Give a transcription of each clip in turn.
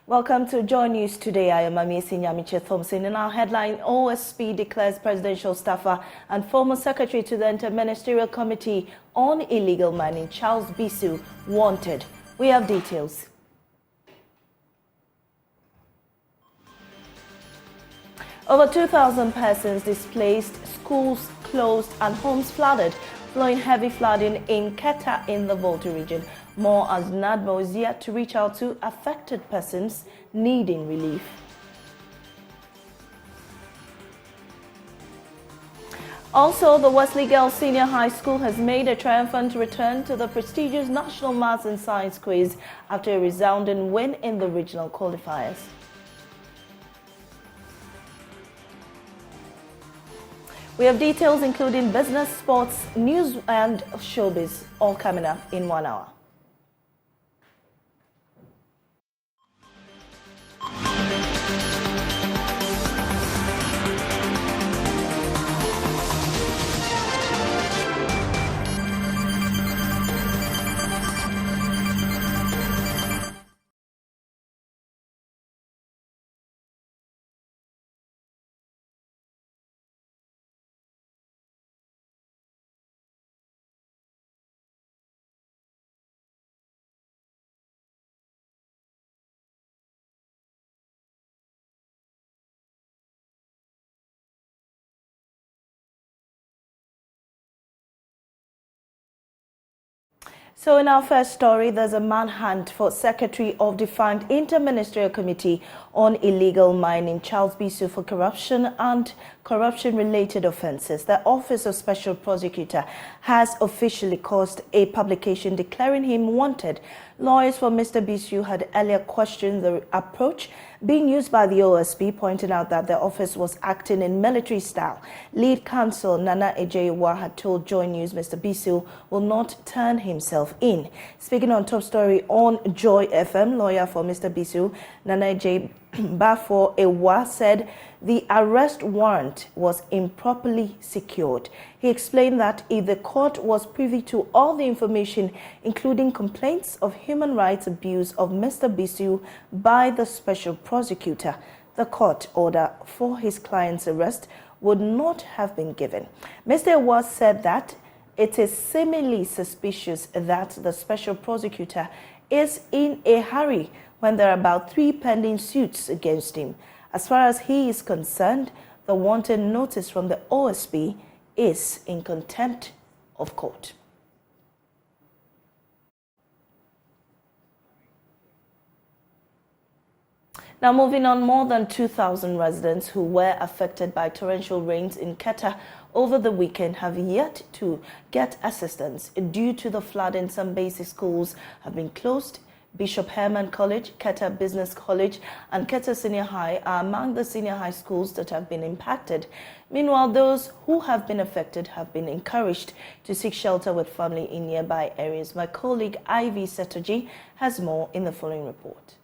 Welcome to Joy News today. I am Amiesi Nyamiche Thompson. In our headline, OSP declares presidential staffer and former secretary to the Interministerial Committee on Illegal Mining, Charles Bissue, wanted. We have details. Over 2,000 persons displaced, schools closed and homes flooded, following heavy flooding in Keta in the Volta region. More as NADMO is yet to reach out to affected persons needing relief. Also, the Wesley Girls Senior High School has made a triumphant return to the prestigious National Maths and Science Quiz after a resounding win in the regional qualifiers. We have details including business, sports, news and showbiz, all coming up in 1 hour. So in our first story, there's a manhunt for Secretary of Defined Interministerial Committee on Illegal Mining, Charles Bissue, for corruption and corruption-related offences. The Office of Special Prosecutor has officially caused a publication declaring him wanted. Lawyers for Mr. Bissue had earlier questioned the approach being used by the OSP, pointing out that the office was acting in military style. Lead counsel Nana Ejewa had told Joy News Mr. Bissue will not turn himself in. Speaking on Top Story on Joy FM, lawyer for Mr. Bissue, Nana Ejewa said the arrest warrant was improperly secured. He explained that if the court was privy to all the information, including complaints of human rights abuse of Mr. Bissue by the special prosecutor, the court order for his client's arrest would not have been given. Mr. Ewa said that it is seemingly suspicious that the special prosecutor is in a hurry when there are about 3 pending suits against him. As far as he is concerned, the wanted notice from the OSP is in contempt of court. Now moving on, more than 2,000 residents who were affected by torrential rains in Keta over the weekend have yet to get assistance due to the flooding. Some basic schools have been closed. Bishop Herman College, Keta Business College and Keta Senior High are among the senior high schools that have been impacted. Meanwhile, those who have been affected have been encouraged to seek shelter with family in nearby areas. My colleague Ivy Setoji has more in the following report.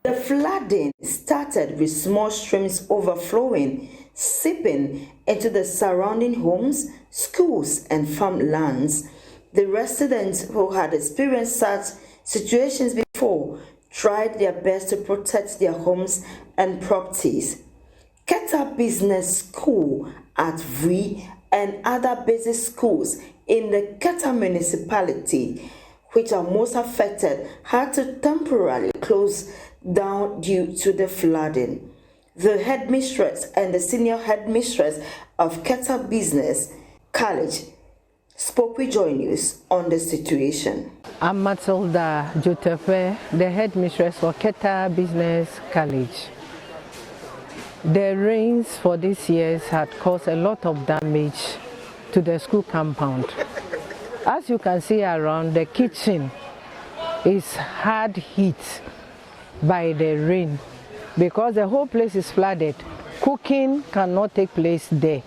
The flooding started with small streams overflowing, seeping into the surrounding homes, schools and farmlands. The residents who had experienced such situations before tried their best to protect their homes and properties. Keta Business School at Vui and other basic schools in the Keta municipality, which are most affected, had to temporarily close down due to the flooding. The headmistress and the senior headmistress of Keta Business College spoke with Joy News on the situation. I'm Matilda Jotefe, the headmistress for Keta Business College. The rains for this year had caused a lot of damage to the school compound. As you can see around, the kitchen is hard hit by the rain because the whole place is flooded. Cooking cannot take place there.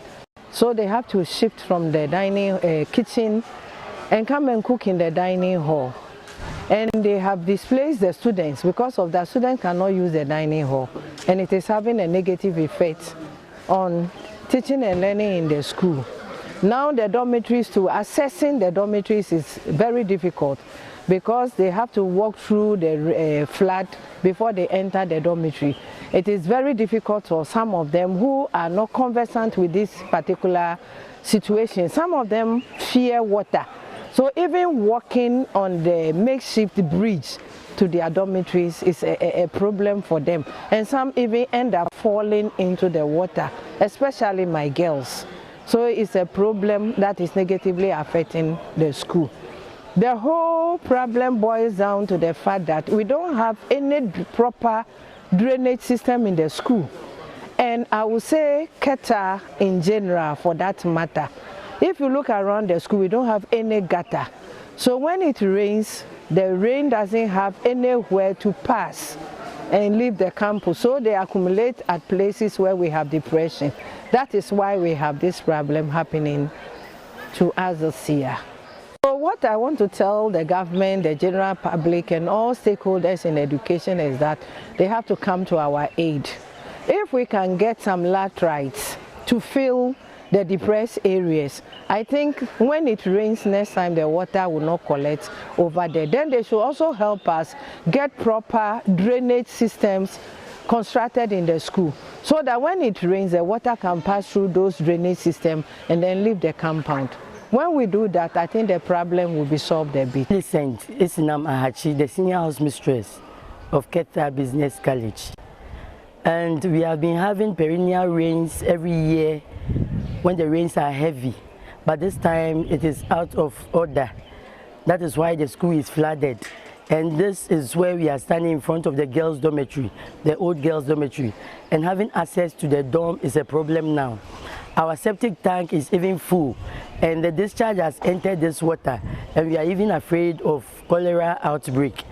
So they have to shift from the dining kitchen and come and cook in the dining hall. And they have displaced the students because of that. Students cannot use the dining hall. And it is having a negative effect on teaching and learning in the school. Now the dormitories, assessing the dormitories is very difficult because they have to walk through the flood before they enter the dormitory. It is very difficult for some of them who are not conversant with this particular situation. Some of them fear water. So even walking on the makeshift bridge to their dormitories is a problem for them. And some even end up falling into the water, especially my girls. So it's a problem that is negatively affecting the school. The whole problem boils down to the fact that we don't have any proper drainage system in the school. And I would say Keta in general for that matter. If you look around the school, we don't have any gutter. So when it rains, the rain doesn't have anywhere to pass and leave the campus. So they accumulate at places where we have depression. That is why we have this problem happening to us this year. So what I want to tell the government, the general public and all stakeholders in education is that they have to come to our aid. If we can get some laterites to fill the depressed areas, I think when it rains next time the water will not collect over there. Then they should also help us get proper drainage systems constructed in the school so that when it rains the water can pass through those drainage systems and then leave the compound. When we do that, I think the problem will be solved a bit. Listen, Isinam Ahachi, the senior house mistress of Keta Business College. And we have been having perennial rains every year when the rains are heavy. But this time it is out of order. That is why the school is flooded. And this is where we are standing in front of the girls' dormitory, the old girls' dormitory. And having access to the dorm is a problem now. Our septic tank is even full and the discharge has entered this water and we are even afraid of cholera outbreak.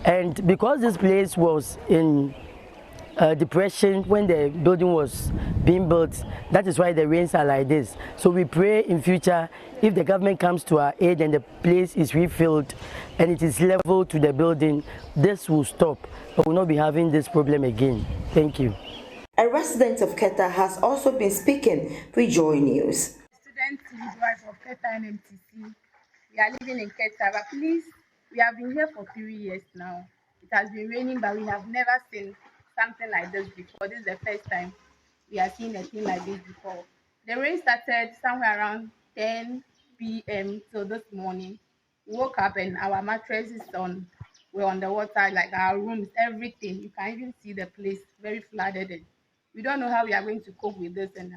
And because this place was in depression when the building was being built, that is why the rains are like this. So we pray in future if the government comes to our aid and the place is refilled and it is level to the building, this will stop. We will not be having this problem again. Thank you. A resident of Keta has also been speaking with Joy News. Student midwife of Keta NMTC. We are living in Keta, but please, we have been here for 3 years now. It has been raining, but we have never seen something like this before. This is the first time we are seeing a thing like this before. The rain started somewhere around 10 p.m. till this morning. We woke up and our mattresses were on the water, like our rooms, everything. You can even see the place very flooded. And we don't know how we are going to cope with this and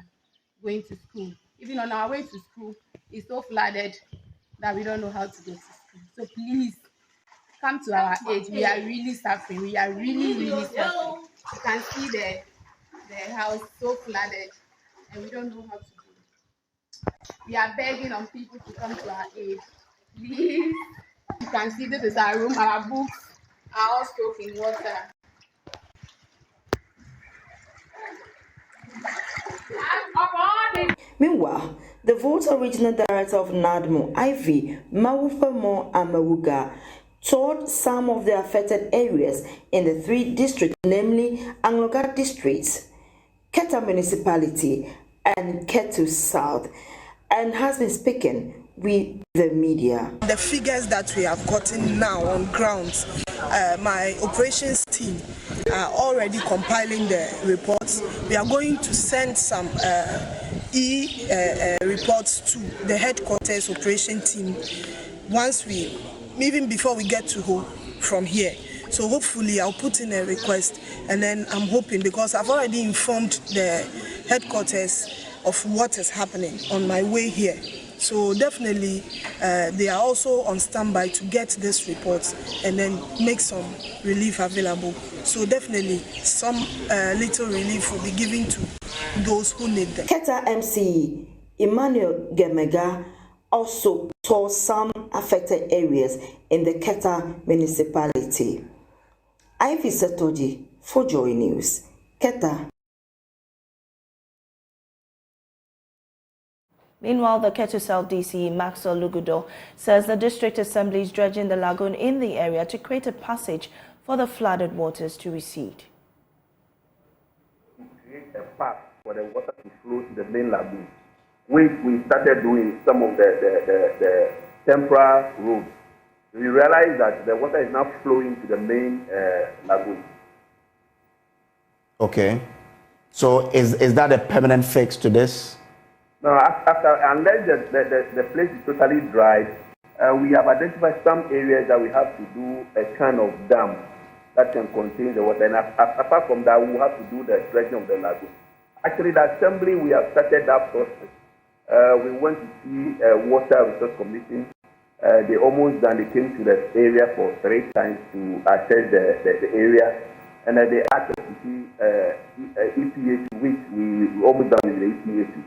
going to school. Even on our way to school, it's so flooded that we don't know how to go to school. So please, come to our aid. We are really suffering. We are really suffering. You can see the house so flooded and we don't know how to do it. We are begging on people to come to our aid. Please. You can see this is our room. Our books are all soaked in water. Meanwhile, the Volta Regional Director of NADMO, Ivy Mawufamo Amawuga, toured some of the affected areas in the 3 districts, namely Angloga districts, Keta Municipality, and Ketu South, and has been speaking with the media. The figures that we have gotten now on ground, my operations team are already compiling the reports. We are going to send some reports to the headquarters operation team even before we get to home from here. So hopefully I'll put in a request and then I'm hoping, because I've already informed the headquarters of what is happening on my way here. So definitely they are also on standby to get this report and then make some relief available. So definitely some little relief will be given to those who need them. Keta MC Emmanuel Gemega also toured some affected areas in the Keta municipality. Ivy Satoji for Joy News, Keta. Meanwhile, the Ketu South DC, Maxwell Lugudo, says the district assembly is dredging the lagoon in the area to create a passage for the flooded waters to recede. To create a path for the water to flow to the main lagoon, which we started doing some of the temporary roads. We realize that the water is now flowing to the main lagoon. Okay. So is that a permanent fix to this? No, unless the place is totally dry, we have identified some areas that we have to do a kind of dam that can contain the water. And apart from that, we have to do the dredging of the lagoon. Actually, the assembly, we have started that process. We went to see Water Resource Commission. They almost done. They came to the area for 3 times to assess the area. And they asked us to see EPH, which we almost done with the EPH.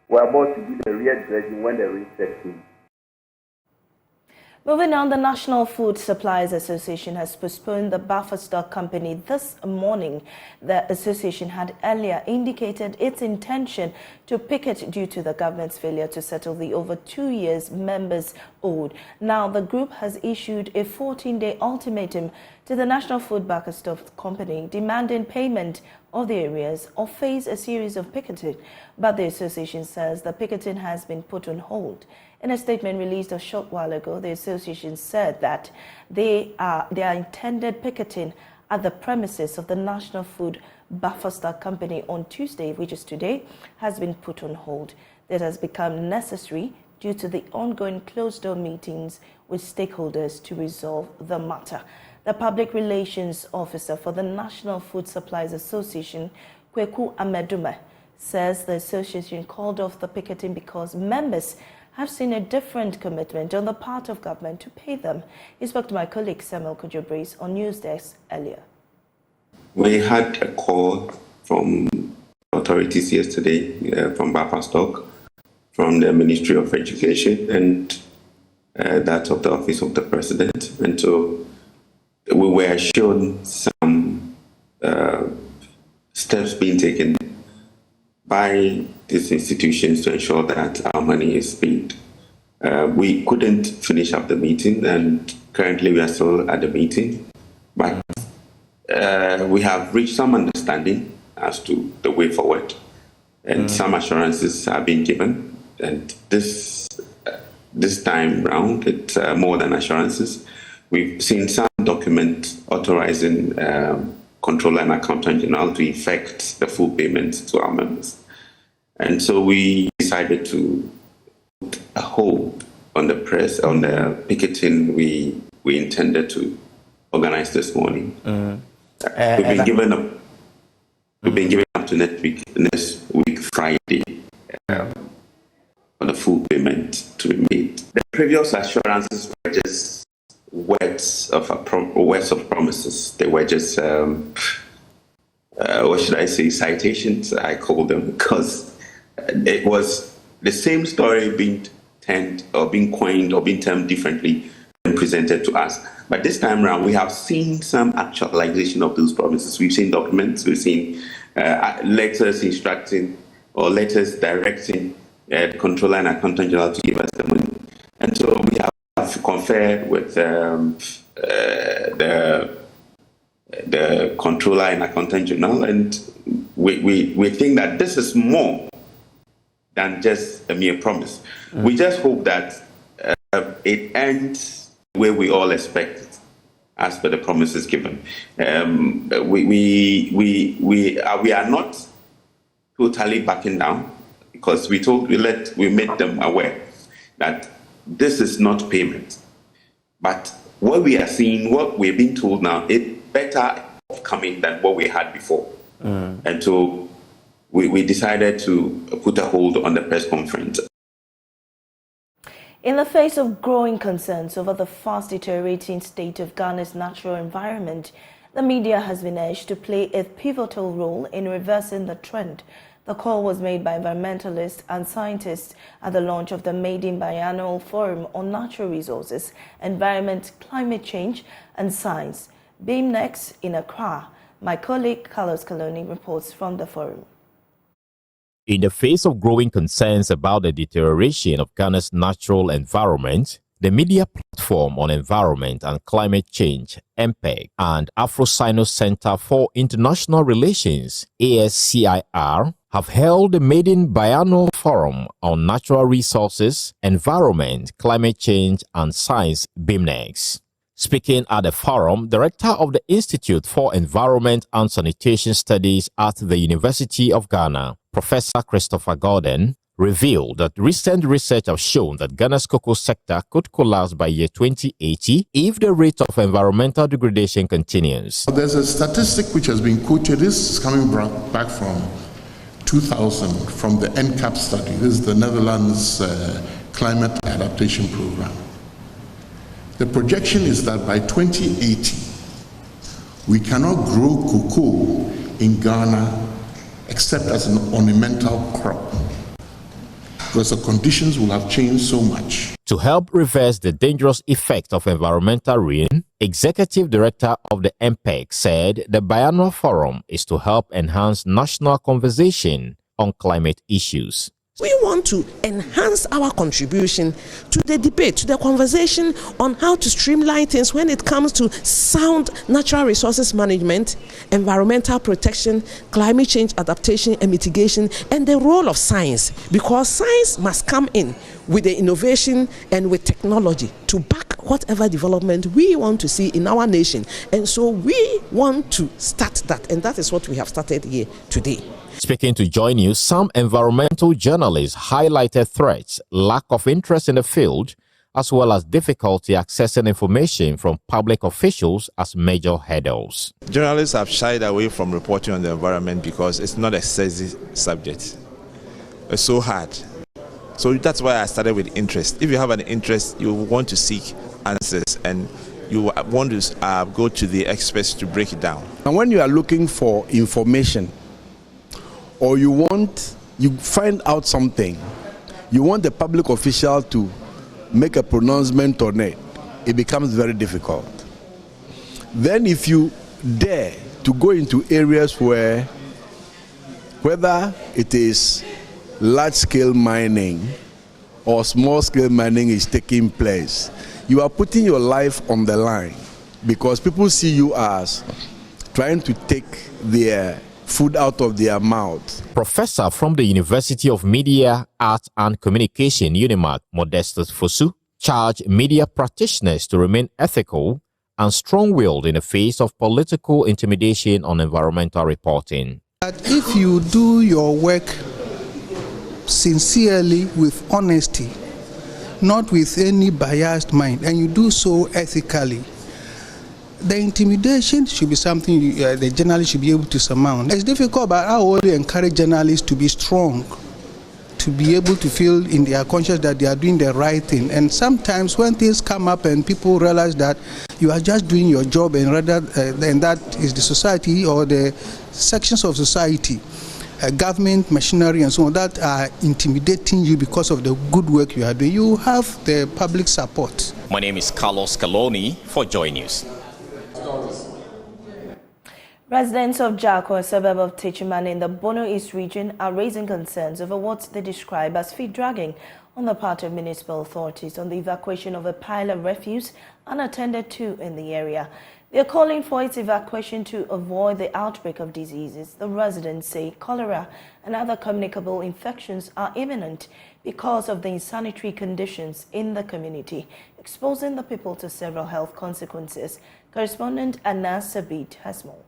We're about to do the real dredging when the rain sets in. Moving on, the National Food Suppliers Association has postponed the buffer stock company this morning. The association had earlier indicated its intention to picket due to the government's failure to settle the over 2 years members owed. Now, the group has issued a 14-day ultimatum to the National Food Buffer Stock Company demanding payment of the arrears or face a series of picketing. But the association says the picketing has been put on hold. In a statement released a short while ago, the association said that their intended picketing at the premises of the National Food Buffer Stock Company on Tuesday, which is today, has been put on hold. That has become necessary due to the ongoing closed-door meetings with stakeholders to resolve the matter. The Public Relations Officer for the National Food Suppliers Association, Kweku Amedume, says the association called off the picketing because members have seen a different commitment on the part of government to pay them. He spoke to my colleague Samuel Kujobris on News Desk earlier. We had a call from authorities yesterday from Buffer Stock, from the Ministry of Education, and that of the Office of the President. And so we were shown some steps being taken by these institutions to ensure that our money is paid. We couldn't finish up the meeting, and currently we are still at the meeting, but we have reached some understanding as to the way forward, and some assurances have been given. And this time round, it's more than assurances. We've seen some document authorizing Controller and Accountant General to effect the full payment to our members. And so we decided to put a hold on the press, on the picketing we intended to organize this morning. We've been given up to next week Friday for the full payment to be made. The previous assurances were just words of promises. They were just what should I say, citations, I call them, because it was the same story being coined or being termed differently and presented to us. But this time around, we have seen some actualization of those promises. We've seen documents, we've seen letters instructing or letters directing the Controller and Accountant General to give us the money. And so we have to confer with the Controller and Accountant General, and we think that this is more than just a mere promise. We just hope that it ends the way we all expect it, as per the promises given. We are not totally backing down, because we made them aware that this is not payment. But what we are seeing, what we're being told now, it's better coming than what we had before. And so we decided to put a hold on the press conference. In the face of growing concerns over the fast deteriorating state of Ghana's natural environment, the media has been urged to play a pivotal role in reversing the trend. The call was made by environmentalists and scientists at the launch of the Maiden Biannual Forum on Natural Resources, Environment, Climate Change and Science. Beam next in Accra. My colleague Carlos Coloni reports from the forum. In the face of growing concerns about the deterioration of Ghana's natural environment, the media platform on environment and climate change, MPEG, and Afro-Sino Center for International Relations, ASCIR, have held the maiden biannual forum on natural resources, environment, climate change, and science (BIMNEX). Speaking at the forum, Director of the Institute for Environment and Sanitation Studies at the University of Ghana, Professor Christopher Gordon, revealed that recent research have shown that Ghana's cocoa sector could collapse by year 2080 if the rate of environmental degradation continues. There's a statistic which has been quoted. This is coming back from 2000, from the NCAP study. This is the Netherlands Climate Adaptation Program. The projection is that by 2080, we cannot grow cocoa in Ghana except as an ornamental crop, because the conditions will have changed so much. To help reverse the dangerous effect of environmental ruin, Executive Director of the MPEC said the biannual forum is to help enhance national conversation on climate issues. We want to enhance our contribution to the debate, to the conversation on how to streamline things when it comes to sound natural resources management, environmental protection, climate change adaptation and mitigation, and the role of science, because science must come in with the innovation and with technology to back whatever development we want to see in our nation. And so we want to start that, and that is what we have started here today. Speaking to Joy News, some environmental journalists highlighted threats, lack of interest in the field, as well as difficulty accessing information from public officials as major hurdles. Journalists have shied away from reporting on the environment because it's not a sexy subject. It's so hard. So that's why I started with interest. If you have an interest, you want to seek answers and you want to go to the experts to break it down. And when you are looking for information, or you find out something, you want the public official to make a pronouncement on it, it becomes very difficult. Then if you dare to go into areas where, whether it is large-scale mining or small-scale mining is taking place, you are putting your life on the line because people see you as trying to take their food out of their mouth. Professor from the University of Media, Art and Communication, UNIMAC, Modestus Fosu, charged media practitioners to remain ethical and strong-willed in the face of political intimidation on environmental reporting. That if you do your work sincerely with honesty, not with any biased mind, and you do so ethically, the intimidation should be something the journalist should be able to surmount. It's difficult, but I always encourage journalists to be strong, to be able to feel in their conscience that they are doing the right thing. And sometimes when things come up and people realize that you are just doing your job, and rather than that is the society or the sections of society, government, machinery and so on, that are intimidating you because of the good work you are doing, you have the public support. My name is Carlos Caloni for Joy News. Residents of Jako, a suburb of Tichimani in the Bono East region, are raising concerns over what they describe as feet dragging on the part of municipal authorities on the evacuation of a pile of refuse unattended to in the area. They are calling for its evacuation to avoid the outbreak of diseases. The residents say cholera and other communicable infections are imminent because of the insanitary conditions in the community, exposing the people to several health consequences. Correspondent Anas Sabit has more.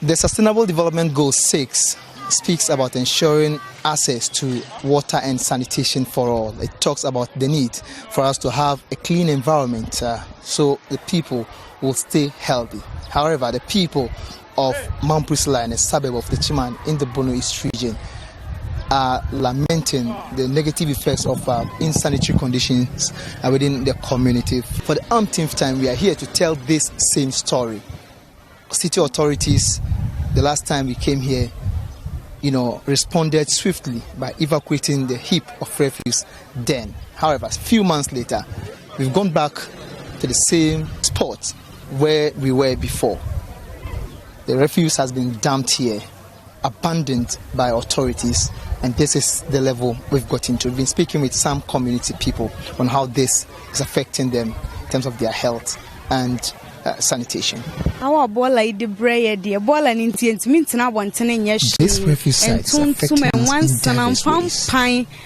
The Sustainable Development Goal 6 speaks about ensuring access to water and sanitation for all. It talks about the need for us to have a clean environment so the people will stay healthy. However, the people of Mamprisla and a suburb of the Chiman in the Bono East region are lamenting the negative effects of insanitary conditions within the community. For the umpteenth time, we are here to tell this same story. City authorities, the last time we came here, responded swiftly by evacuating the heap of refuse then. However, a few months later, we've gone back to the same spot where we were before. The refuse has been dumped here, abandoned by authorities, and this is the level we've got into. We've been speaking with some community people on how this is affecting them in terms of their health, and sanitation. Our bola the bread, the bola in Tient, Mintina, one ten years. This refuse site is affecting us in diverse ways.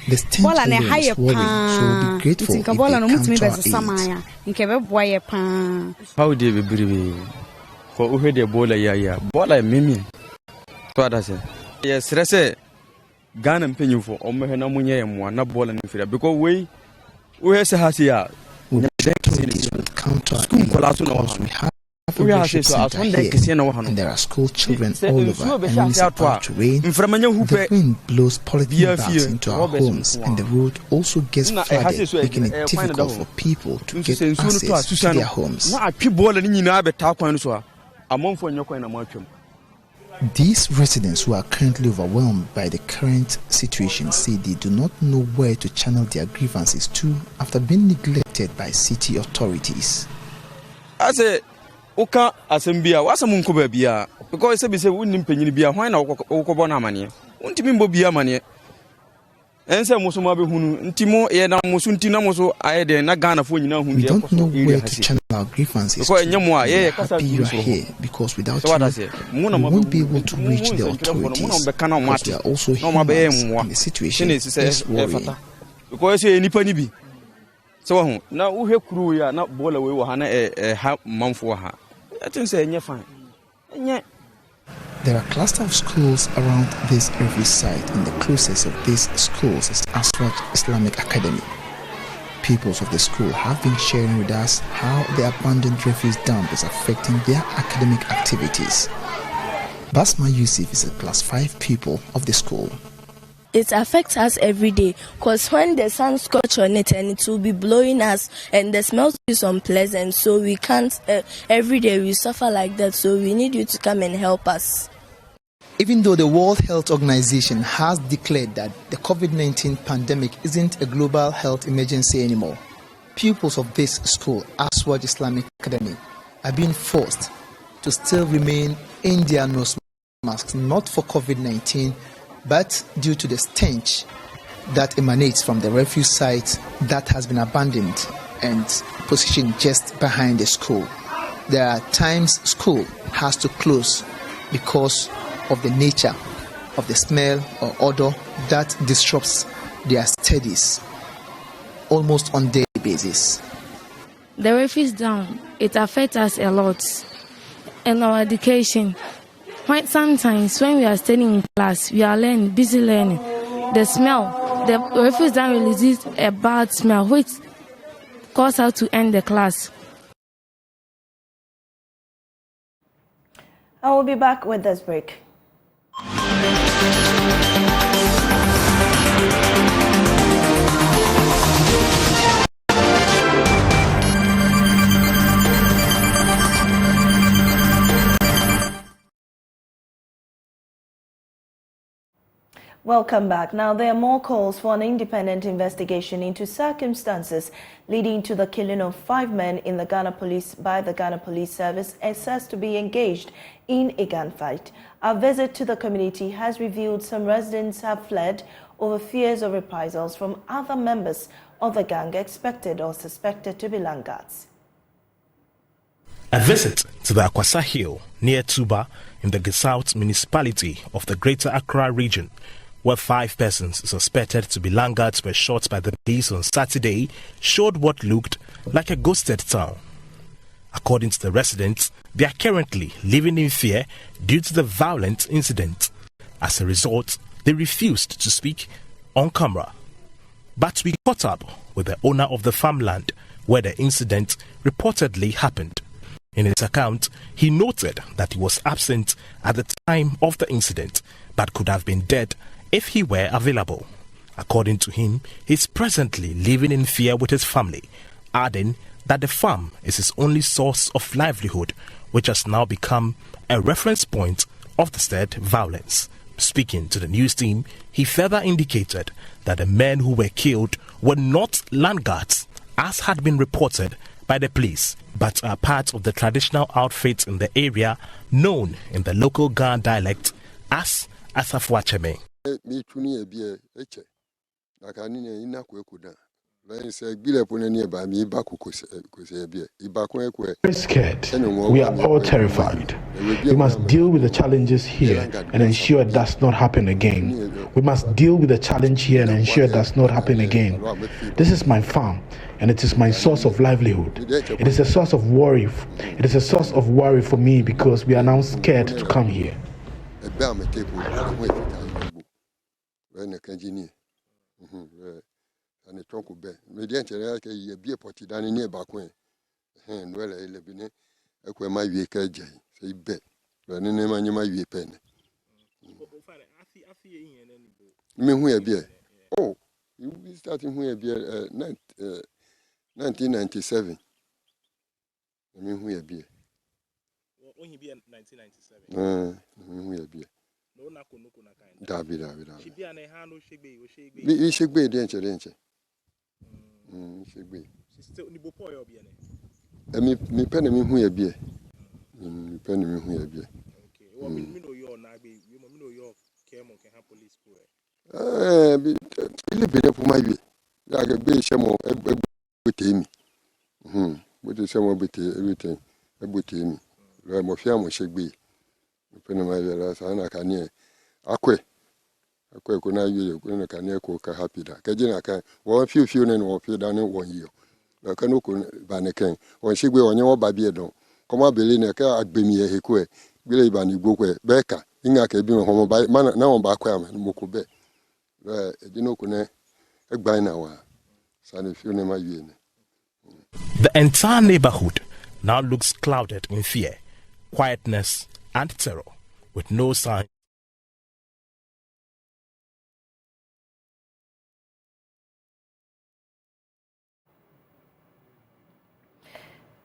The stench alone is worrying, so we'll be grateful if they come to our aid. How do you believe? For who the bola mimi. Yes, I say, Ghana and Penny for Omehana Munya and one bola and Fida because we has a hasia. We would counter we have a center here, and there are school children all over, and when it's about to rain, the wind blows polythene bags into our homes, and the road also gets flooded, making it difficult for people to get access to their homes. These residents who are currently overwhelmed by the current situation say they do not know where to channel their grievances to after being neglected by city authorities. I say, Oka Asembia, what's a munko bia? Because I say, wouldn't penny be a wine or Okobona money. Won't you be a money? And some Mosumabe Hunu, Timo, Eda Mosuntina Moso, I had a Ghana for you know who don't know where to channel our grievances. Happy you are here because without you, we won't be able to reach the authorities. Because we are also humans, and the situation is worrying. Because you any be. So now we have crew ya not bowl away with a half month for her. I think say fine. There are clusters of schools around this refuse site, and the closest of these schools is Aswad Islamic Academy. Pupils of the school have been sharing with us how the abandoned refuse dump is affecting their academic activities. Basma Yusuf is a class 5 pupil of the school. It affects us every day because when the sun scorches on it and it will be blowing us and the smell is unpleasant, so we can't, every day we suffer like that, so we need you to come and help us. Even though the World Health Organization has declared that the COVID-19 pandemic isn't a global health emergency anymore, pupils of this school, Aswad Islamic Academy, are being forced to still remain in their nose masks, not for COVID-19, but due to the stench that emanates from the refuse site that has been abandoned and positioned just behind the school. There are times school has to close because of the nature of the smell or odor that disrupts their studies almost on a daily basis. The refuse down, it affects us a lot in our education. Quite sometimes when we are studying in class, we are learning, busy learning. The smell, the refuse down releases a bad smell which causes us to end the class. I will be back with this break. Welcome back. Now, there are more calls for an independent investigation into circumstances leading to the killing of 5 men in the Ghana Police by the Ghana Police Service assessed to be engaged in a gunfight. Our visit to the community has revealed some residents have fled over fears of reprisals from other members of the gang expected or suspected to be laggards. A visit to the Akwasa Hill near Tuba in the Gesaut municipality of the Greater Accra region, where 5 persons suspected to be laggards were shot by the police on Saturday, showed what looked like a ghosted town. According to the residents, they are currently living in fear due to the violent incident. As a result, they refused to speak on camera. But we caught up with the owner of the farmland where the incident reportedly happened. In his account, he noted that he was absent at the time of the incident, but could have been dead if he were available. According to him, he is presently living in fear with his family, adding that the farm is his only source of livelihood, which has now become a reference point of the said violence. Speaking to the news team, he further indicated that the men who were killed were not laggards, as had been reported by the police, but are part of the traditional outfits in the area known in the local Ghana dialect as Asafwacheme. Very scared. We are all terrified. We must deal with the challenges here and ensure it does not happen again. We must deal with the challenge here and ensure it does not happen again. This is my farm and it is my source of livelihood. It is a source of worry. It is a source of worry for me because we are now scared to come here. And the trunk of bed. Median ye be a potty down in near Baquin. And well, I live in it. I quit my vehicle, Jay. Say bet. But the name on my vehicle pen. Me who a beer. Oh, you be starting who a beer 1997. I mean, who a beer. When he be in 1997. Who a beer. No, Nakunuka. David. She be an a hand or shake be. We should be danger. Should be. Still Nibopoy or bien. Me penny me who a beer. Me penny me who a beer. Okay. Well, me know your nagby. You know your care can have police. Be up for my way. Like a big shamo, a booty. What is some of everything? A booty. Ramofia should be. Penny my last and I can hear. Aqua could not use a can cook a happy da. Kajina can, or a few and or few down in 1 year. The canoe bannequin, when she go on your baby don't. Come up, Bellina, I'd be me a heque, Billy Banny Boque, Becca, Inga can be home by man now on Baquam and Mokobe. You know, a by now. Son, if you never yin. The entire neighborhood now looks clouded in fear, quietness, and terror, with no sign.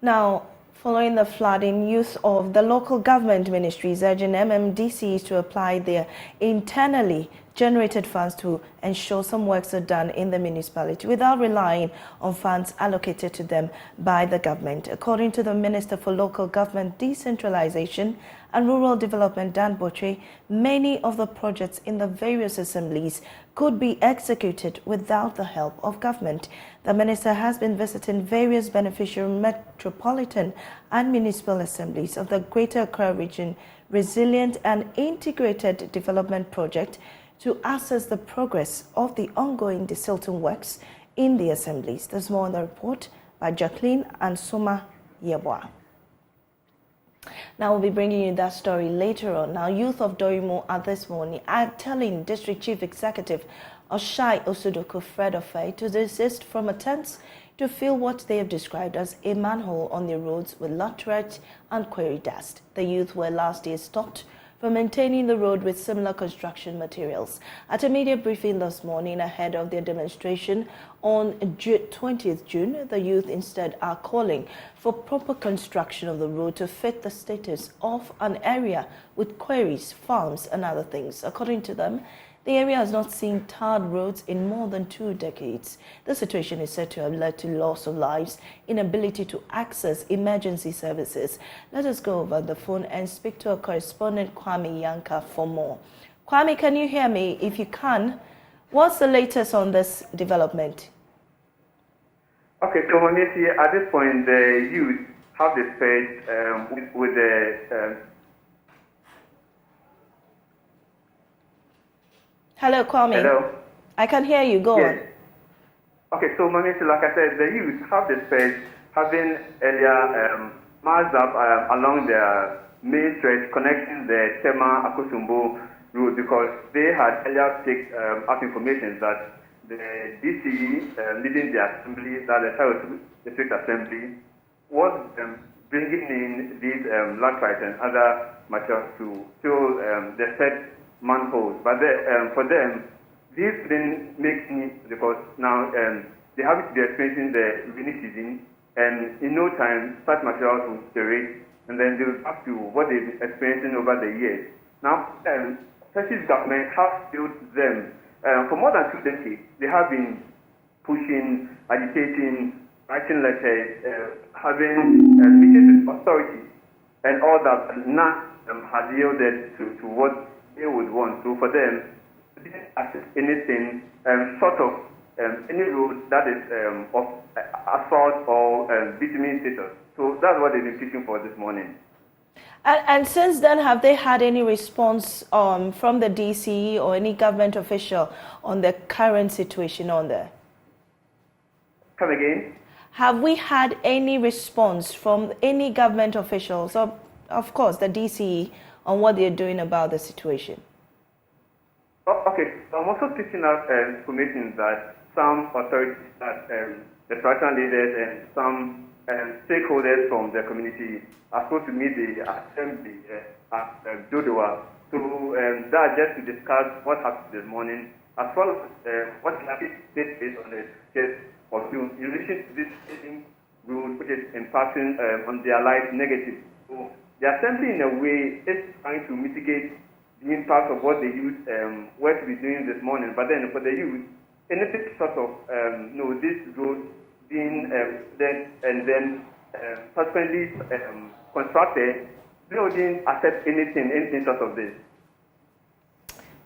Now, following the flooding, youth of the local government ministries urging MMDAs to apply their internally generated funds to ensure some works are done in the municipality without relying on funds allocated to them by the government. According to the Minister for Local Government Decentralization and Rural Development, Dan Botche, many of the projects in the various assemblies could be executed without the help of government. The minister has been visiting various beneficial metropolitan and municipal assemblies of the Greater Accra Region Resilient and Integrated Development Project to assess the progress of the ongoing desilting works in the assemblies. There's more on the report by Jacqueline and Soma Yeboah. Now we'll be bringing you that story later on. Now, youth of Dorimo at this morning are telling District Chief Executive Oshai Osudoku Fred Ofei to desist from attempts to fill what they have described as a manhole on their roads with laterite and quarry dust. The youth were last year stopped for maintaining the road with similar construction materials. At a media briefing this morning ahead of their demonstration on 20th June, the youth instead are calling for proper construction of the road to fit the status of an area with quarries, farms and other things. According to them, the area has not seen tarred roads in more than 2 decades. The situation is said to have led to loss of lives, inability to access emergency services. Let us go over the phone and speak to our correspondent Kwame Yanka for more. Kwame, can you hear me? If you can, what's the latest on this development? Okay, so honestly, at this point, the youth have dispersed with the... Hello, Kwame. Hello. I can hear you. Go on. Okay, so Manisi, like I said, the youth have dispersed, having earlier marched up along the main stretch connecting the Tema Akosumbo road because they had earlier picked up information that the DCE leading the assembly, that the South District Assembly, was bringing in these laterite and other materials to fill the said manholes, but for them, this didn't make sense because now they have to be experiencing the rainy season, and in no time, such materials will deteriorate, and then they'll back to what they've been experiencing over the years. Now, Texas government has built them for more than 2 decades. They have been pushing, agitating, writing letters, having meetings with authorities, and all that. None has yielded to what they would want. So for them, they didn't accept anything short of any road that is of assault or bitumen status. So that's what they've been fishing for this morning. And since then, have they had any response from the DCE or any government official on the current situation on there? Come again? Have we had any response from any government officials, or of course the DCE, on what they're doing about the situation? Okay, so I'm also picking up information that some authorities, that the traditional leaders and some stakeholders from the community are supposed to meet the assembly at Dodowa. So that's just to discuss what happened this morning, as well as what happened based on the case of you in relation to this rule, which is impacting on their lives negative. So the assembly, in a way, is trying to mitigate the impact of what the youth were to be doing this morning. But then for the youth, anything sort of, this road being then and then subsequently constructed, they didn't accept anything sort of this.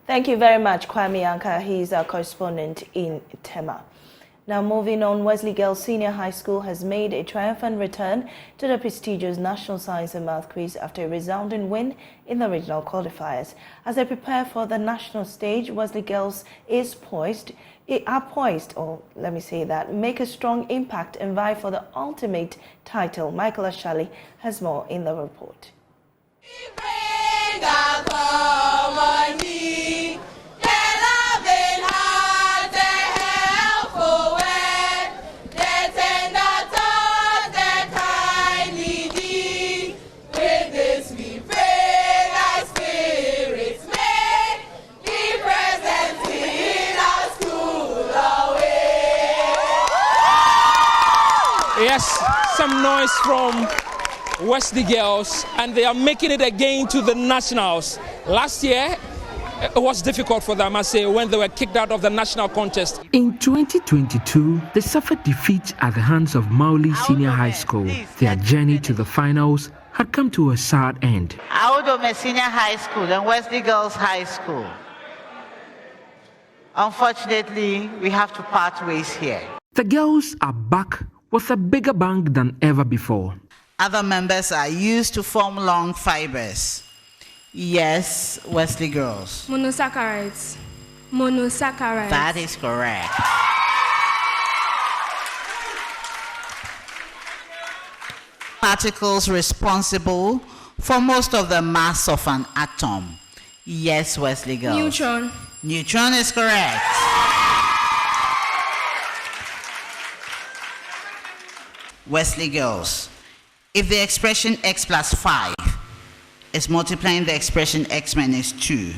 Thank you very much, Kwame Anka. He's our correspondent in Tema. Now moving on, Wesley Girls Senior High School has made a triumphant return to the prestigious National Science and Math Quiz after a resounding win in the regional qualifiers. As they prepare for the national stage, Wesley Girls are poised, make a strong impact and vie for the ultimate title. Michael Ashali has more in the report. Yes, some noise from Wesley Girls, and they are making it again to the nationals. Last year, it was difficult for them, I say, when they were kicked out of the national contest. In 2022, they suffered defeat at the hands of Mauli Senior High School. Their journey to the finals had come to a sad end. Audome Senior High School and Wesley Girls High School. Unfortunately, we have to part ways here. The girls are back with a bigger bang than ever before. Other members are used to form long fibers. Yes, Wesley Girls. Monosaccharides. Monosaccharides. That is correct. Particles responsible for most of the mass of an atom. Yes, Wesley Girls. Neutron. Neutron is correct. Wesley Girls. If the expression x plus 5 is multiplying the expression x minus 2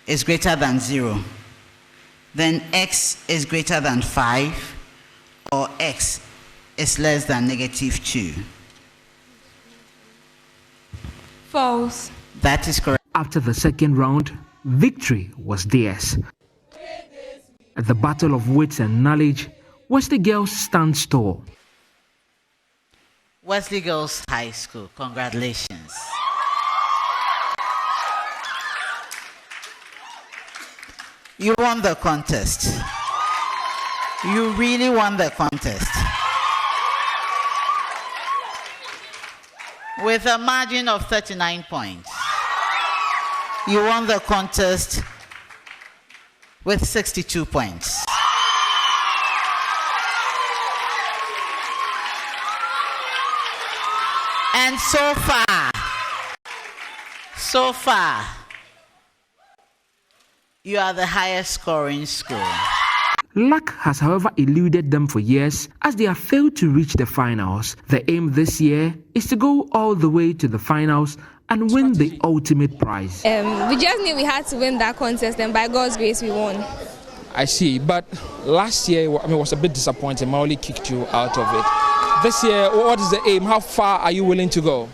is greater than 0, then x is greater than 5 or x is less than negative 2. False. That is correct. After the second round, victory was theirs. At the battle of wits and knowledge, Wesley Girls stand tall. Wesley Girls High School, congratulations. You won the contest. You really won the contest. With a margin of 39 points. You won the contest with 62 points. And so far, you are the highest scoring school. Luck has, however, eluded them for years as they have failed to reach the finals. The aim this year is to go all the way to the finals and win the ultimate prize. We just knew we had to win that contest, and by God's grace, we won. I see, but last year, it was a bit disappointing. Mauli kicked you out of it. This year, what is the aim? How far are you willing to go?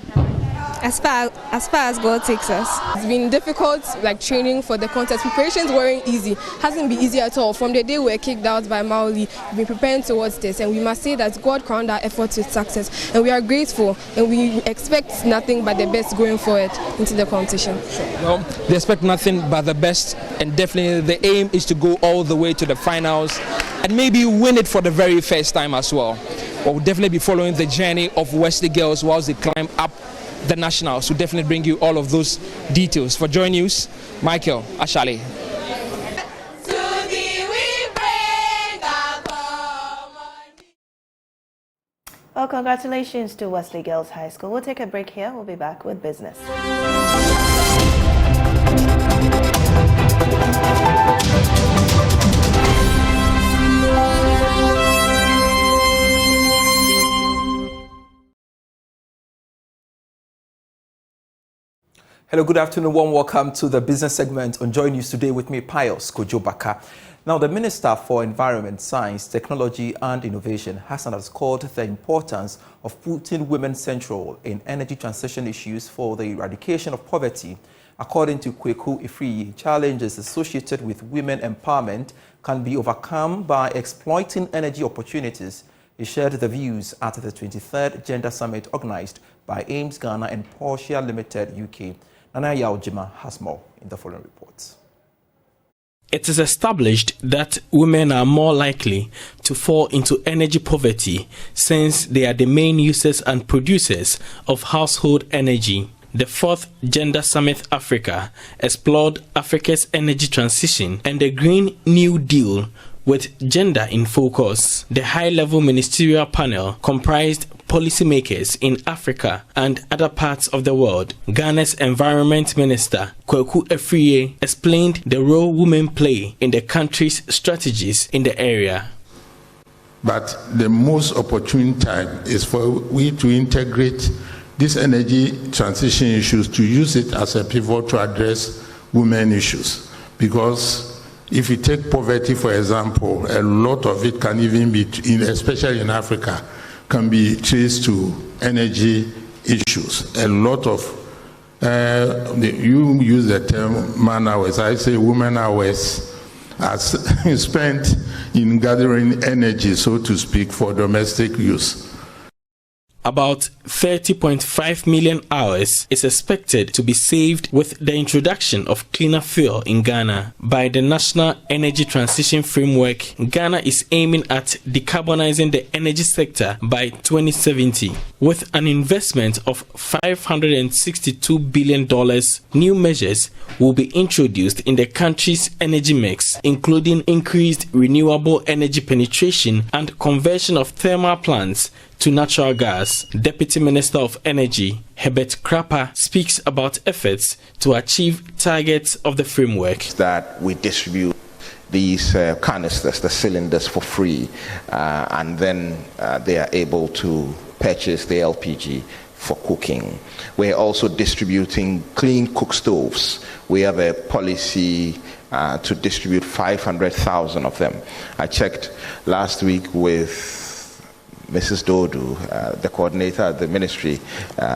As far as God takes us. It's been difficult, like training for the contest. Preparations weren't easy. Hasn't been easy at all. From the day we were kicked out by Maoli, we've been preparing towards this, and we must say that God crowned our efforts with success. And we are grateful, and we expect nothing but the best going forward into the competition. Well, they expect nothing but the best, and definitely the aim is to go all the way to the finals and maybe win it for the very first time as well. We'll definitely be following the journey of Wesley girls whilst they climb up the nationals. We'll definitely bring you all of those details. For Joy News, Michael Ashale. Well, congratulations to Wesley Girls High School. We'll take a break here. We'll be back with business. Hello, good afternoon. Warm welcome to the business segment on Joy News today with me, Pius Kojobaka. Now, the Minister for Environment, Science, Technology and Innovation has underscored the importance of putting women central in energy transition issues for the eradication of poverty. According to Kweku Ifriyi, challenges associated with women empowerment can be overcome by exploiting energy opportunities. He shared the views at the 23rd Gender Summit organized by Ames Ghana and Portia Limited UK. Nana Yaojima has more in the following reports. It is established that women are more likely to fall into energy poverty since they are the main users and producers of household energy. The 4th Gender Summit Africa explored Africa's energy transition and the Green New Deal with gender in focus. The high-level ministerial panel comprised policymakers in Africa and other parts of the world. Ghana's Environment Minister, Kweku Ifriyi, explained the role women play in the country's strategies in the area. But the most opportune time is for we to integrate these energy transition issues, to use it as a pivot to address women issues. Because if you take poverty, for example, a lot of it can even be, especially in Africa, can be traced to energy issues. A lot of, you use the term man hours, I say women hours, as spent in gathering energy, so to speak, for domestic use. About 30.5 million hours is expected to be saved with the introduction of cleaner fuel in Ghana. By the National Energy Transition Framework, Ghana is aiming at decarbonizing the energy sector by 2070. With an investment of $562 billion, new measures will be introduced in the country's energy mix, including increased renewable energy penetration and conversion of thermal plants to natural gas. Deputy Minister of Energy, Herbert Krapper, speaks about efforts to achieve targets of the framework. That we distribute these canisters, the cylinders, for free, and then they are able to purchase the LPG for cooking. We're also distributing clean cook stoves. We have a policy to distribute 500,000 of them. I checked last week with Mrs. Dodu, the coordinator at the ministry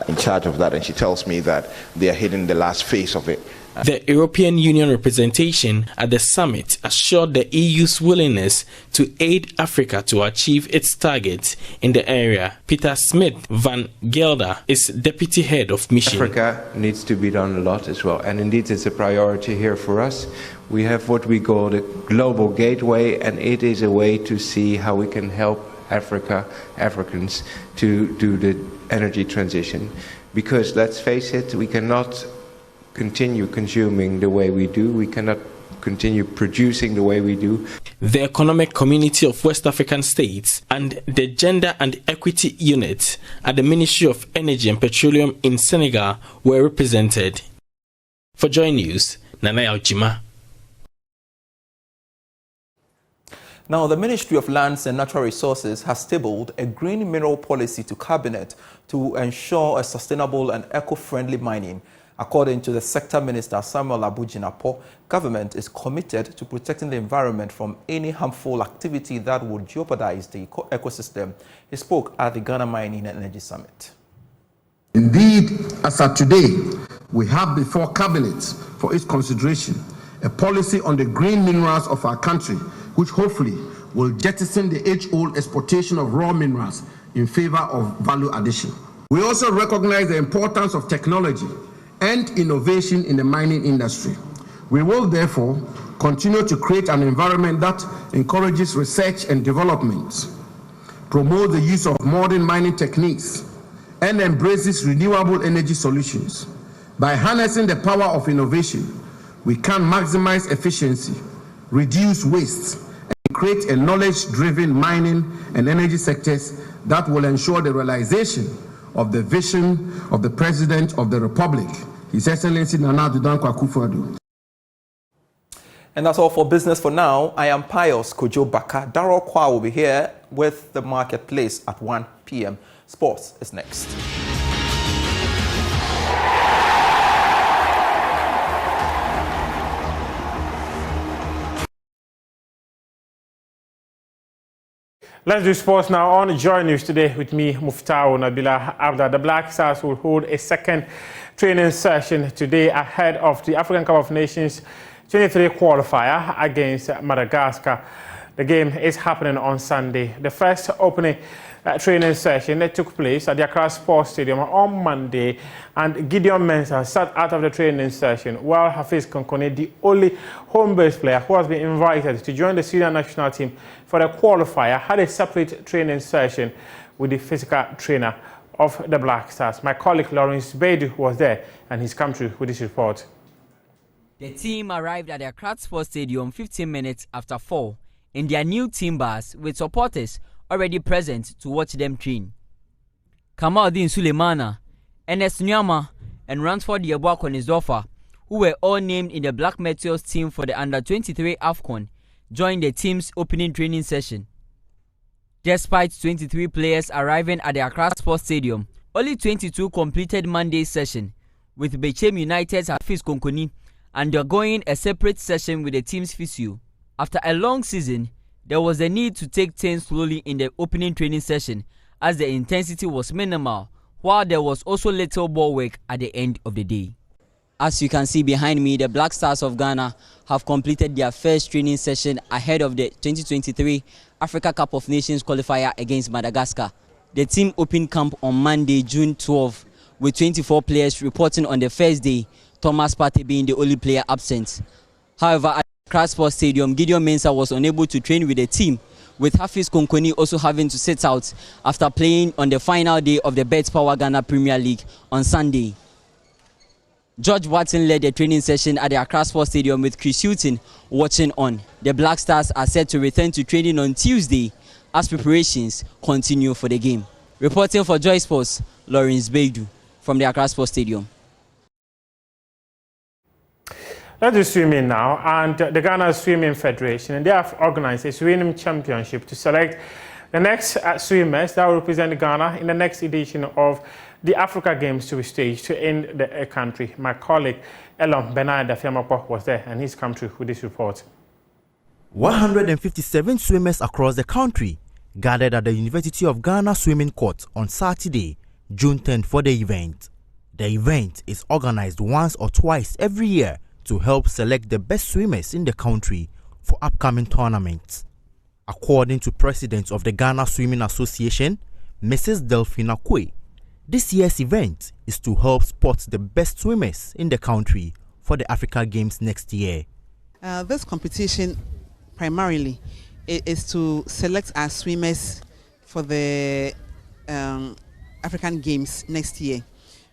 in charge of that, and she tells me that they are hitting the last phase of it. The European Union representation at the summit assured the EU's willingness to aid Africa to achieve its targets in the area. Peter Smith van Gelder is deputy head of mission. Africa needs to be done a lot as well, and indeed it's a priority here for us. We have what we call the global gateway, and it is a way to see how we can help Africans to do the energy transition, because let's face it, we cannot continue consuming the way we do, we cannot continue producing the way we do. The Economic Community of West African States and the Gender and Equity Unit at the Ministry of Energy and Petroleum in Senegal were represented. For Joy News, Nana Yaojima. Now, the Ministry of Lands and Natural Resources has tabled a green mineral policy to Cabinet to ensure a sustainable and eco-friendly mining. According to the Sector Minister Samuel Abujinapo, government is committed to protecting the environment from any harmful activity that would jeopardize the ecosystem. He spoke at the Ghana Mining and Energy Summit. Indeed, as at today, we have before Cabinet for its consideration a policy on the green minerals of our country, which hopefully will jettison the age-old exportation of raw minerals in favor of value addition. We also recognize the importance of technology and innovation in the mining industry. We will therefore continue to create an environment that encourages research and development, promotes the use of modern mining techniques, and embraces renewable energy solutions. By harnessing the power of innovation, we can maximize efficiency, reduce waste, and create a knowledge-driven mining and energy sectors that will ensure the realization of the vision of the President of the Republic, His Excellency Nana Addo Dankwa Akufo-Addo. And that's all for business for now. I am Pius Kojo Baka. Darrell Kwa will be here with the marketplace at 1 p.m. Sports is next. Let's do sports now on Joy News today with me, Muftau Nabila Abda. The Black Stars will hold a second training session today ahead of the African Cup of Nations 23 qualifier against Madagascar. The game is happening on Sunday. The first opening training session that took place at the Accra Sports Stadium on Monday, and Gideon Mensah sat out of the training session while Hafiz Konkone, the only home-based player who has been invited to join the senior national team for the qualifier, had a separate training session with the physical trainer of the Black Stars. My colleague Lawrence Beidou was there, and he's come through with this report. The team arrived at the Accra Sports Stadium 15 minutes after 4 in their new team bus, with supporters already present to watch them train. Kamaldeen Sulemana, Ernest Nyama, and Ransford Yeboah Konisdorfer, who were all named in the Black Meteors team for the Under-23 AFCON, joined the team's opening training session. Despite 23 players arriving at the Accra Sports Stadium, only 22 completed Monday's session, with Bechem United's Hafiz Konkone undergoing a separate session with the team's physio. After a long season, there was a need to take things slowly in the opening training session, as the intensity was minimal, while there was also little ball work at the end of the day. As you can see behind me, the Black Stars of Ghana have completed their first training session ahead of the 2023 Africa Cup of Nations qualifier against Madagascar. The team opened camp on Monday, June 12, with 24 players reporting on the first day, Thomas Partey being the only player absent. However, at Accra Sports Stadium, Gideon Mensah was unable to train with the team, with Hafiz Konkone also having to sit out after playing on the final day of the Bet Power Ghana Premier League on Sunday. George Watson led the training session at the Accra Sports Stadium, with Chris Hutton watching on. The Black Stars are set to return to training on Tuesday as preparations continue for the game. Reporting for Joy Sports, Lawrence Beidou from the Accra Sports Stadium. Let's do swimming now, and the Ghana Swimming Federation, and they have organized a swimming championship to select the next swimmers that will represent Ghana in the next edition of the Africa Games to be staged in the country. My colleague Elon Benard Dafiamapo was there, and he's come through with this report. 157 swimmers across the country gathered at the University of Ghana Swimming Court on Saturday, June 10 for the event. The event is organized once or twice every year to help select the best swimmers in the country for upcoming tournaments. According to President of the Ghana Swimming Association, Mrs. Delphina Kwe, this year's event is to help spot the best swimmers in the country for the Africa Games next year. This competition primarily is to select our swimmers for the African Games next year.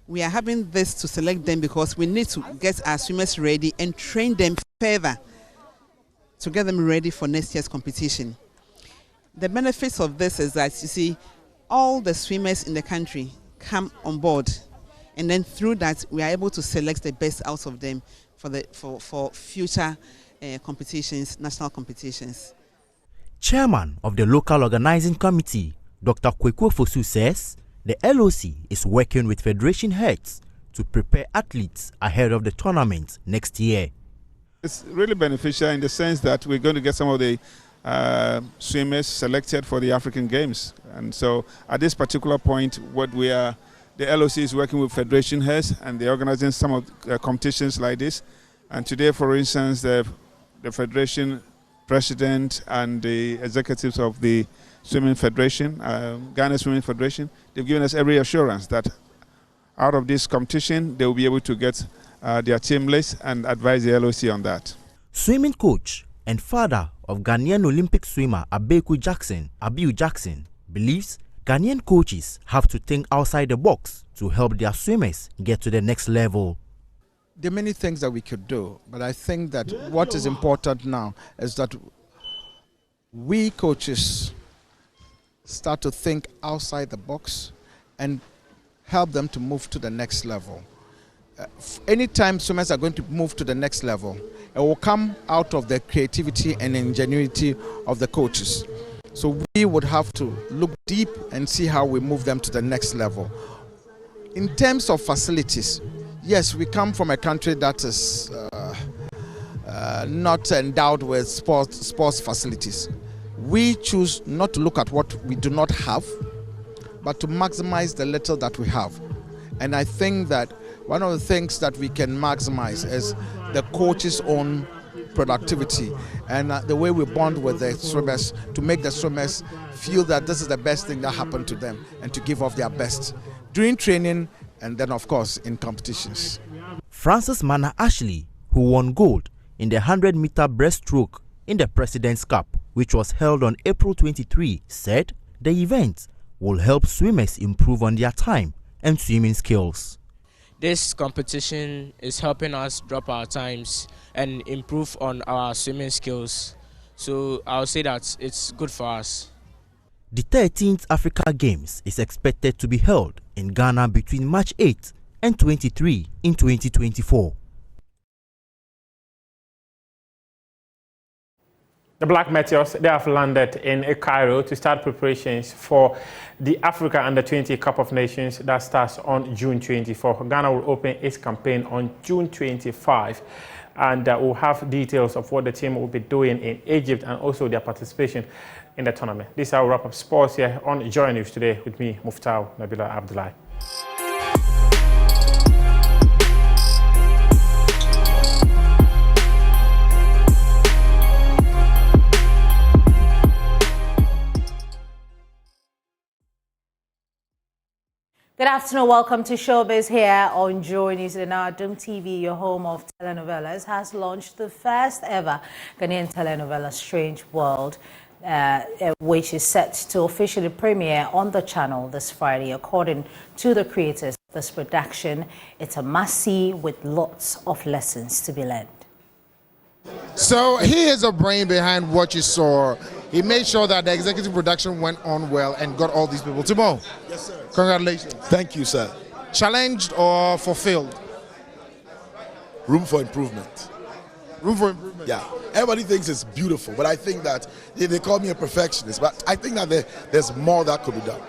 We are having this to select them because we need to get our swimmers ready and train them further to get them ready for next year's competition. The benefits of this is that, you see, all the swimmers in the country come on board, and then through that we are able to select the best out of them for future competitions, national competitions. Chairman of the local organizing committee, Dr. Kwekwe Fosu, says the LOC is working with federation heads to prepare athletes ahead of the tournament next year. It's really beneficial in the sense that we're going to get some of the swimmers selected for the African Games. And so at this particular point, the The LOC is working with federation heads and they're organizing some of competitions like this. And today, for instance, the federation president and the executives of the Swimming Federation, Ghana Swimming Federation, they've given us every assurance that out of this competition, they will be able to get their team list and advise the LOC on that. Swimming coach and father of Ghanaian Olympic swimmer Abiu Jackson, believes Ghanaian coaches have to think outside the box to help their swimmers get to the next level. There are many things that we could do, but I think that what is important now is that we coaches start to think outside the box and help them to move to the next level. Anytime swimmers are going to move to the next level, it will come out of the creativity and ingenuity of the coaches. So we would have to look deep and see how we move them to the next level. In terms of facilities, yes, we come from a country that is not endowed with sports facilities. We choose not to look at what we do not have, but to maximize the little that we have. And I think that one of the things that we can maximize is the coach's own productivity and the way we bond with the swimmers to make the swimmers feel that this is the best thing that happened to them and to give off their best during training and then of course in competitions. Francis Mana Ashley, who won gold in the 100-meter breaststroke in the President's Cup, which was held on April 23, said the event will help swimmers improve on their time and swimming skills. This competition is helping us drop our times and improve on our swimming skills. So I'll say that it's good for us. The 13th Africa Games is expected to be held in Ghana between March 8 and 23 in 2024. The Black Meteors, they have landed in Cairo to start preparations for the Africa Under-20 Cup of Nations that starts on June 24. Ghana will open its campaign on June 25, and we'll have details of what the team will be doing in Egypt and also their participation in the tournament. This is how we wrap up sports here on Joy News today with me, Muftau Nabila Abdullahi. Good afternoon, welcome to Showbiz here on Joy News. Now, Doom TV, your home of telenovelas, has launched the first ever Ghanaian telenovela, Strange World, which is set to officially premiere on the channel this Friday. According to the creators of this production, it's a must-see with lots of lessons to be learned. So he is a brain behind what you saw. He made sure that the executive production went on well and got all these people to Mo. Yes, sir. Congratulations. Thank you, sir. Challenged or fulfilled? Room for improvement. Room for improvement. Yeah. Everybody thinks it's beautiful, but I think that they call me a perfectionist, but I think that there's more that could be done.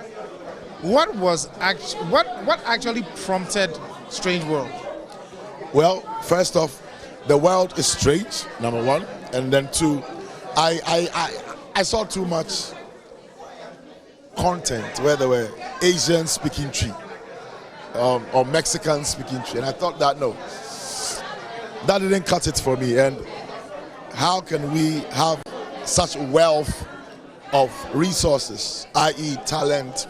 What actually prompted Strange World? Well, first off, the world is strange, number one, and then two, I saw too much content where there were Asians speaking tree or Mexicans speaking tree, and I thought that no, that didn't cut it for me. And how can we have such wealth of resources, i.e. talent,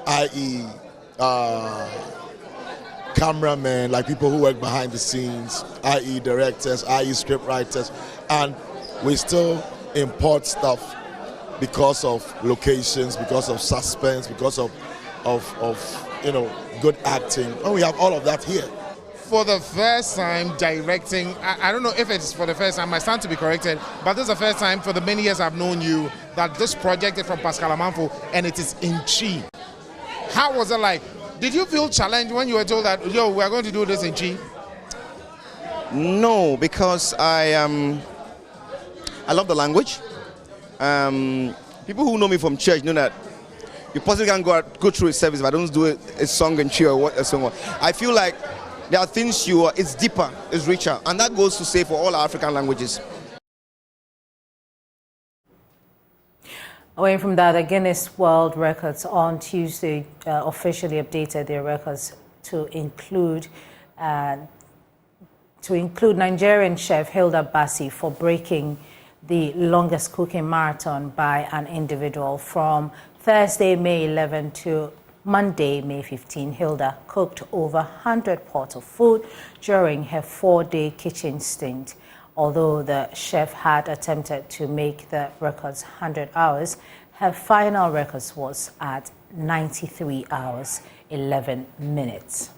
i.e. cameramen, like people who work behind the scenes, i.e. directors, i.e. script writers, and we still import stuff because of locations, because of suspense, because of good acting, and we have all of that here. For the first time directing, I don't know if it's for the first time, I stand to be corrected, but this is the first time for the many years I've known you that this project is from Pascal Amanfo and it is in Chi. How was it like? Did you feel challenged when you were told that, yo, we're going to do this in Chi? No, because I love the language. People who know me from church know that you possibly can't go through a service if I don't do a song in Chi or what a song. I feel like there are things it's deeper, it's richer, and that goes to say for all our African languages. Away from that, the Guinness World Records on Tuesday officially updated their records to include Nigerian chef Hilda Bissue for breaking the longest cooking marathon by an individual from Thursday, May 11 to Monday, May 15. Hilda cooked over 100 pots of food during her 4-day kitchen stint. Although the chef had attempted to make the record's 100 hours, her final record was at 93 hours, 11 minutes.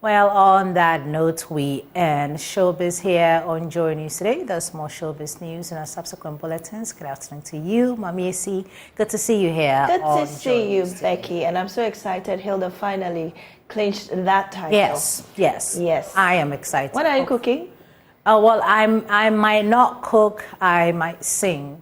Well, on that note, we end Showbiz here on Joy News today. There's more Showbiz news in our subsequent bulletins. Good afternoon to you, Mamiesi. Good to see you here. Good to see you, Becky. And I'm so excited Hilda finally clinched that title. Yes. I am excited. What are you cooking? Well, I might not cook. I might sing.